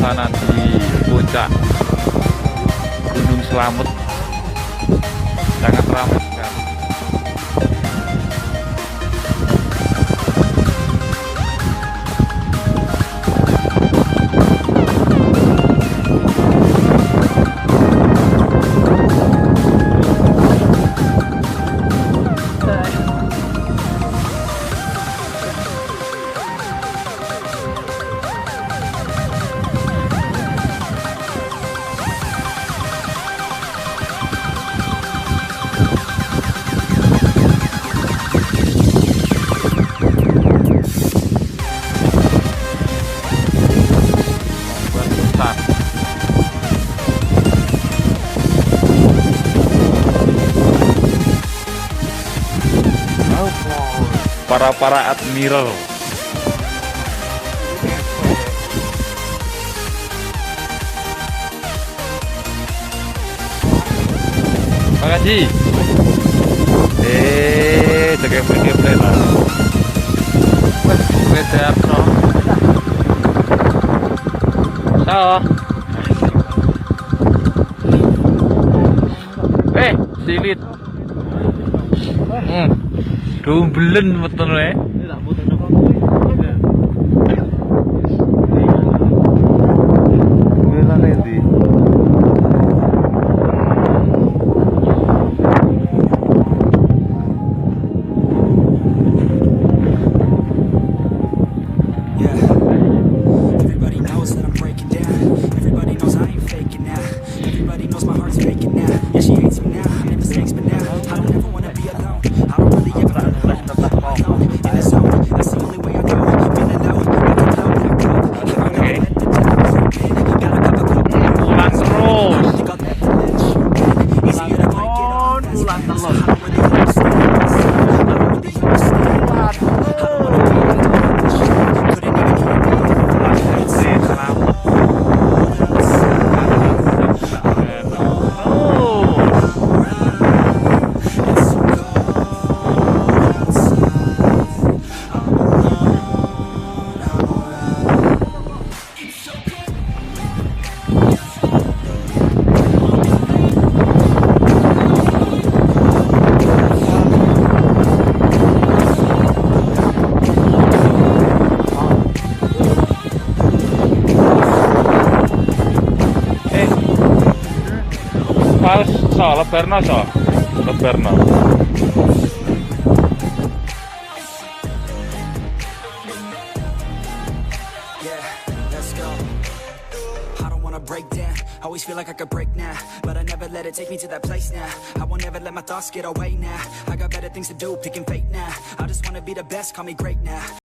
suasana di puncak Gunung Slamet sangat ramai sekali. Para admiral. Makasih. Cekep-cekep lah. Wedar no. Sao? Silit. Dumbelen betul ya. Lebarno so, lebarno. Break down, always feel like I could break now, but I never let it take me to that place now. I won't ever let my thoughts get away now. I got better things to do, picking fate now. I just wanna be the best, call me great now.